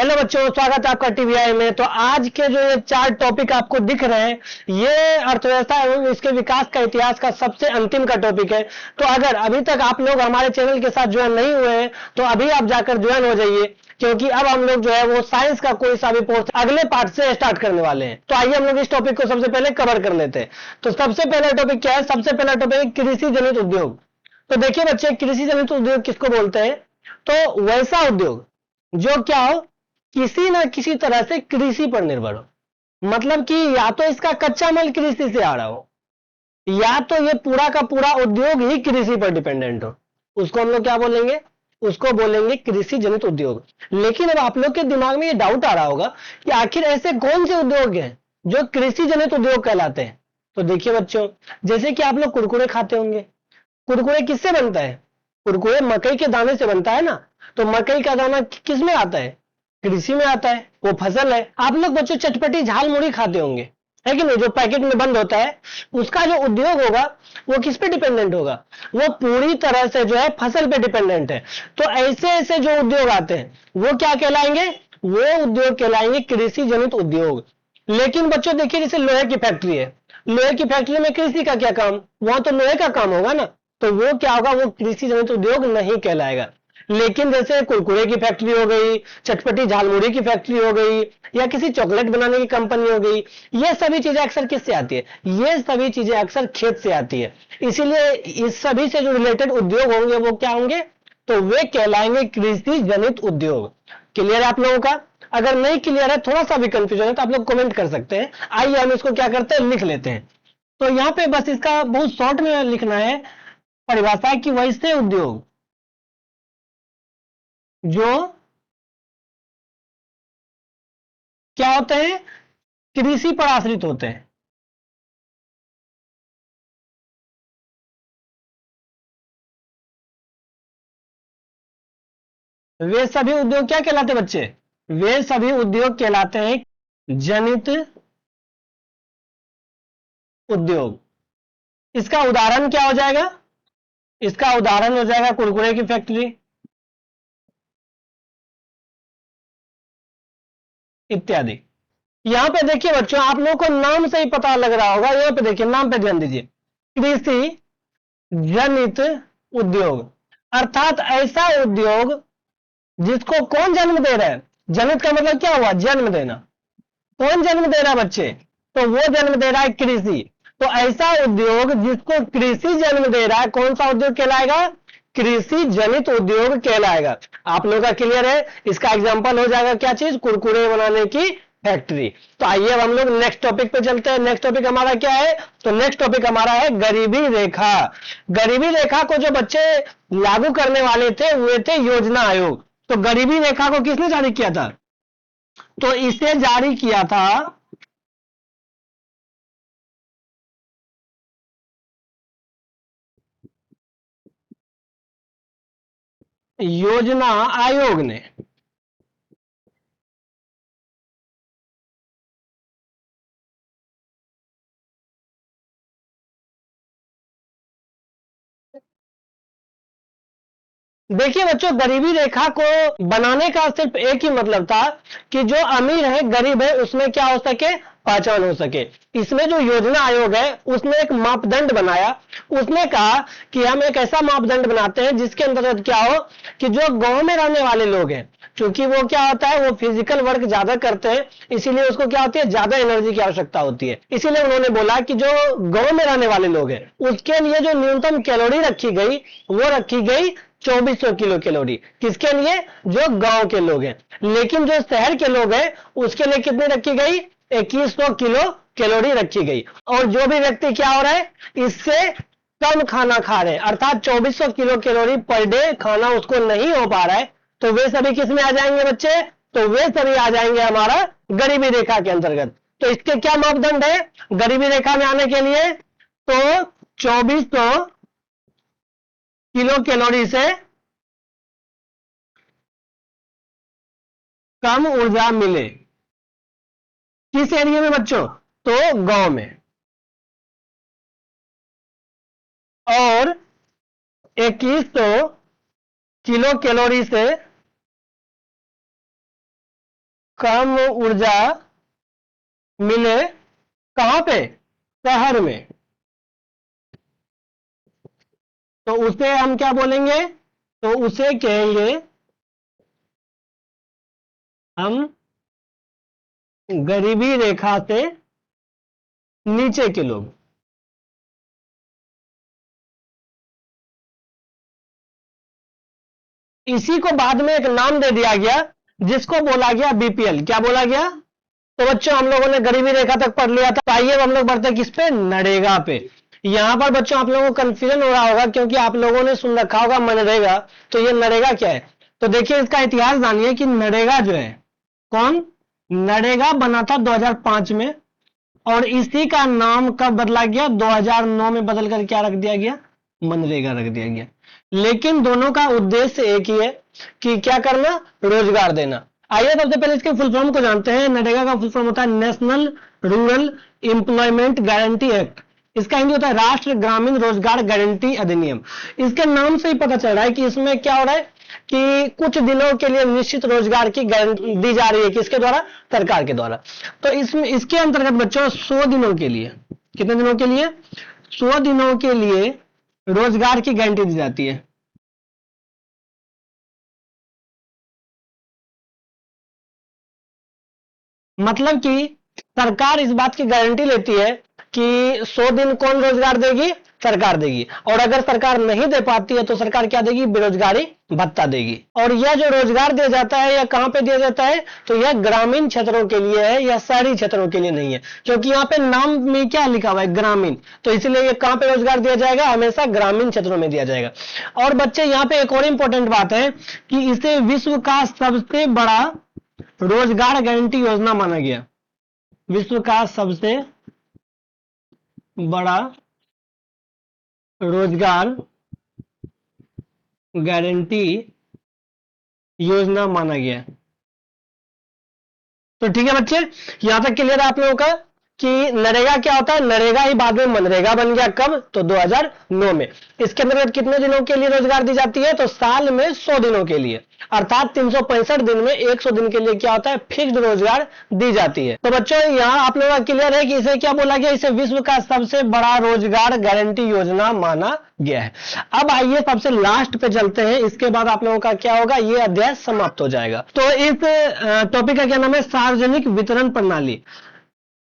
Hello बच्चों, स्वागत है आपका टीवीआई में। तो आज के जो ये 4 टॉपिक आपको दिख रहे हैं, ये अर्थव्यवस्था एवं इसके विकास का इतिहास का सबसे अंतिम का टॉपिक है। तो अगर अभी तक आप लोग हमारे चैनल के साथ ज्वाइन नहीं हुए हैं तो अभी आप जाकर ज्वाइन हो जाइए, क्योंकि अब हम लोग जो है वो साइंस का कोई सा भी पोर्शन अगले पार्ट से स्टार्ट करने वाले हैं। तो आइए हम लोग इस टॉपिक को सबसे पहले कवर कर लेते हैं। तो सबसे पहला टॉपिक क्या है? सबसे पहला टॉपिक है कृषि जनित उद्योग। तो देखिए बच्चे, कृषि जनित उद्योग किसको बोलते हैं? तो वैसा उद्योग जो क्या हो, किसी ना किसी तरह से कृषि पर निर्भर हो। मतलब कि या तो इसका कच्चा माल कृषि से आ रहा हो, या तो ये पूरा का पूरा उद्योग ही कृषि पर डिपेंडेंट हो। उसको हम लोग क्या बोलेंगे? उसको बोलेंगे कृषि जनित उद्योग। लेकिन अब आप लोग के दिमाग में ये डाउट आ रहा होगा कि आखिर ऐसे कौन से उद्योग हैं जो कृषि जनित उद्योग कहलाते हैं। तो देखिए बच्चों, जैसे कि आप लोग कुरकुरे खाते होंगे। कुरकुरे किससे बनता है? कुरकुरे मकई के दाने से बनता है ना। तो मकई का दाना किस में आता है? कृषि में आता है, वो फसल है। आप लोग बच्चों चटपटी झाल मुड़ी खाते होंगे, है कि नहीं? जो पैकेट में बंद होता है, उसका जो उद्योग होगा वो किस पे डिपेंडेंट होगा? वो पूरी तरह से जो है फसल पे डिपेंडेंट है। तो ऐसे ऐसे जो उद्योग आते हैं वो क्या कहलाएंगे? वो उद्योग कहलाएंगे कृषि जनित उद्योग। लेकिन बच्चों देखिए, जैसे लोहे की फैक्ट्री है, लोहे की फैक्ट्री में कृषि का क्या काम? वहां तो लोहे का काम होगा ना। तो वो क्या होगा? वो कृषि जनित उद्योग नहीं कहलाएगा। लेकिन जैसे कुरकुरे की फैक्ट्री हो गई, चटपटी झालमुड़ी की फैक्ट्री हो गई, या किसी चॉकलेट बनाने की कंपनी हो गई, ये सभी चीजें अक्सर किससे आती है? ये सभी चीजें अक्सर खेत से आती है। इसीलिए इस सभी से जो रिलेटेड उद्योग होंगे वो क्या होंगे? तो वे कहलाएंगे कृषि जनित उद्योग। क्लियर है आप लोगों का? अगर नहीं क्लियर है, थोड़ा सा भी कंफ्यूजन है, तो आप लोग कमेंट कर सकते हैं। आइए हम इसको क्या करते हैं, लिख लेते हैं। तो यहां पे बस इसका बहुत शॉर्ट में लिखना है परिभाषा की, वैसे उद्योग जो क्या होते हैं? कृषि पर आश्रित होते हैं। वे सभी उद्योग क्या कहलाते हैं बच्चे? वे सभी उद्योग कहलाते हैं जनित उद्योग। इसका उदाहरण क्या हो जाएगा? इसका उदाहरण हो जाएगा कुरकुरे की फैक्ट्री इत्यादि। यहां पे देखिए बच्चों, आप लोगों को नाम से ही पता लग रहा होगा। यहां पे देखिए, नाम पे ध्यान दीजिए, कृषि जनित उद्योग। अर्थात ऐसा उद्योग जिसको कौन जन्म दे रहा है? जनित का मतलब क्या हुआ? जन्म देना। कौन जन्म दे रहा है बच्चे? तो वो जन्म दे रहा है कृषि। तो ऐसा उद्योग जिसको कृषि जन्म दे रहा है, कौन सा उद्योग कहलाएगा? कृषि जनित उद्योग कहलाएगा। आप लोगों का क्लियर है? इसका एग्जांपल हो जाएगा क्या चीज? कुरकुरे बनाने की फैक्ट्री। तो आइए अब हम लोग नेक्स्ट टॉपिक पे चलते हैं। नेक्स्ट टॉपिक हमारा क्या है? तो नेक्स्ट टॉपिक हमारा है गरीबी रेखा। गरीबी रेखा को जो बच्चे लागू करने वाले थे वे थे योजना आयोग। तो गरीबी रेखा को किसने जारी किया था? तो इसे जारी किया था योजना आयोग ने। देखिए बच्चों, गरीबी रेखा को बनाने का सिर्फ एक ही मतलब था कि जो अमीर है, गरीब है, उसमें क्या हो सके? पहचान हो सके। इसमें जो योजना आयोग है उसने एक मापदंड बनाया। उसने कहा कि हम एक ऐसा मापदंड बनाते हैं जिसके अंतर्गत क्या हो कि जो गांव में रहने वाले लोग हैं, क्योंकि वो क्या होता है, वो फिजिकल वर्क ज्यादा करते हैं, इसीलिए उसको क्या होती है? ज्यादा एनर्जी की आवश्यकता होती है। इसीलिए उन्होंने बोला कि जो गांव में रहने वाले लोग हैं उसके लिए जो न्यूनतम कैलोरी रखी गई, वो रखी गई 2400 किलो कैलोरी। किसके लिए? जो गांव के लोग हैं। लेकिन जो शहर के लोग हैं उसके लिए कितनी रखी गई? 2100 किलो कैलोरी रखी गई। और जो भी व्यक्ति क्या हो रहा है, इससे कम खाना खा रहे हैं, अर्थात 2400 किलो कैलोरी पर डे खाना उसको नहीं हो पा रहा है, तो वे सभी किस में आ जाएंगे बच्चे? तो वे सभी आ जाएंगे हमारा गरीबी रेखा के अंतर्गत। तो इसके क्या मापदंड है गरीबी रेखा में आने के लिए? तो 2400 किलो कैलोरी से कम ऊर्जा मिले। किस एरिया में बच्चों? तो गांव में। और 2100 किलो कैलोरी से कम ऊर्जा मिले कहां पे, शहर में, तो उसे हम क्या बोलेंगे, तो उसे कहेंगे हम गरीबी रेखा से नीचे के लोग। इसी को बाद में एक नाम दे दिया गया जिसको बोला गया बीपीएल। क्या बोला गया, तो बच्चों हम लोगों ने गरीबी रेखा तक पढ़ लिया था। आइए हम लोग बढ़ते किस पे, नरेगा पे। यहां पर बच्चों आप लोगों को कंफ्यूजन हो रहा होगा क्योंकि आप लोगों ने सुन रखा होगा मनरेगा, तो ये नरेगा क्या है। तो देखिए इसका इतिहास जानिए कि नरेगा जो है, कौन, नरेगा बना था 2005 में, और इसी का नाम कब बदला गया, 2009 में बदल कर क्या रख दिया गया, मनरेगा रख दिया गया। लेकिन दोनों का उद्देश्य एक ही है कि क्या करना, रोजगार देना। आइए सबसे पहले इसके फुल फॉर्म को जानते हैं। नरेगा का फुल फॉर्म होता है national rural employment guarantee act. इसका हिंदी होता है राष्ट्रीय ग्रामीण रोजगार गारंटी अधिनियम। इसके नाम से ही पता चल रहा है कि इसमें क्या हो रहा है कि कुछ दिनों के लिए निश्चित रोजगार की गारंटी दी जा रही है, किसके द्वारा, सरकार के द्वारा। तो इसमें इसके अंतर्गत बच्चों 100 दिनों के लिए, कितने दिनों के लिए, 100 दिनों के लिए रोजगार की गारंटी दी जाती है। मतलब कि सरकार इस बात की गारंटी लेती है कि 100 दिन कौन रोजगार देगी, सरकार देगी। और अगर सरकार नहीं दे पाती है तो सरकार क्या देगी, बेरोजगारी भत्ता देगी। और यह जो रोजगार दिया जाता है यह कहां पे दिया जाता है, तो यह ग्रामीण क्षेत्रों के लिए है, यह शहरी क्षेत्रों के लिए नहीं है। क्योंकि यहाँ पे नाम में क्या लिखा हुआ है, ग्रामीण, तो इसलिए यह कहां पे रोजगार दिया जाएगा, हमेशा ग्रामीण क्षेत्रों में दिया जाएगा। और बच्चे यहाँ पे एक और इंपॉर्टेंट बात है कि इसे विश्व का सबसे बड़ा रोजगार गारंटी योजना माना गया। विश्व का सबसे बड़ा रोजगार गारंटी योजना माना गया। तो ठीक है बच्चे, यहां तक क्लियर है आप लोगों का कि नरेगा क्या होता है। नरेगा ही बाद में मनरेगा बन गया, कब, तो 2009 में। इसके अंतर्गत कितने दिनों के लिए रोजगार दी जाती है, तो साल में 100 दिनों के लिए, अर्थात 365 दिन में 100 दिन के लिए क्या होता है, फिक्स्ड रोजगार दी जाती है। तो बच्चों यहां आप लोगों का क्लियर है कि इसे क्या बोला गया, इसे विश्व का सबसे बड़ा रोजगार गारंटी योजना माना गया है। अब आइए सबसे लास्ट पे चलते हैं, इसके बाद आप लोगों का क्या होगा, ये अध्याय समाप्त हो जाएगा। तो इस टॉपिक का क्या नाम है, सार्वजनिक वितरण प्रणाली।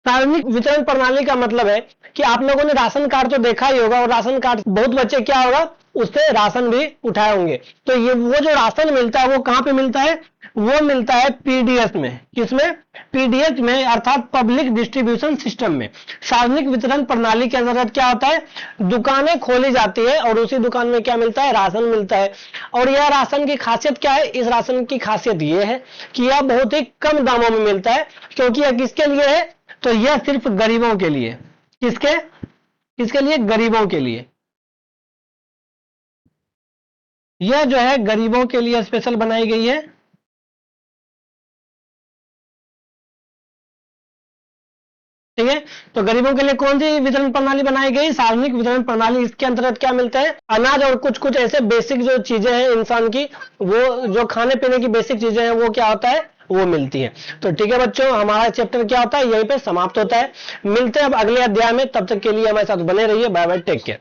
सार्वजनिक वितरण प्रणाली का मतलब है कि आप लोगों ने राशन कार्ड तो देखा ही होगा, और राशन कार्ड बहुत बच्चे क्या होगा, उससे राशन भी उठाए होंगे। तो ये वो जो राशन मिलता है वो कहां पे मिलता है, वो मिलता है पीडीएस में। किसमें, पीडीएस में, अर्थात पब्लिक डिस्ट्रीब्यूशन सिस्टम में। सार्वजनिक वितरण प्रणाली के अंतर्गत क्या होता है, दुकानें खोली जाती है और उसी दुकान में क्या मिलता है, राशन मिलता है। और यह राशन की खासियत क्या है, इस राशन की खासियत यह है कि यह बहुत ही कम दामों में मिलता है। क्योंकि यह किसके लिए है, तो यह सिर्फ गरीबों के लिए, किसके, किसके लिए, गरीबों के लिए। यह जो है गरीबों के लिए स्पेशल बनाई गई है। ठीक है, तो गरीबों के लिए कौन सी वितरण प्रणाली बनाई गई, सार्वजनिक वितरण प्रणाली। इसके अंतर्गत क्या मिलता है, अनाज और कुछ कुछ ऐसे बेसिक जो चीजें हैं इंसान की, वो जो खाने पीने की बेसिक चीजें हैं वो क्या होता है, वो मिलती है। तो ठीक है बच्चों, हमारा चैप्टर क्या होता है, यहीं पे समाप्त होता है। मिलते हैं अब अगले अध्याय में, तब तक के लिए हमारे साथ बने रहिए। Bye bye, take care.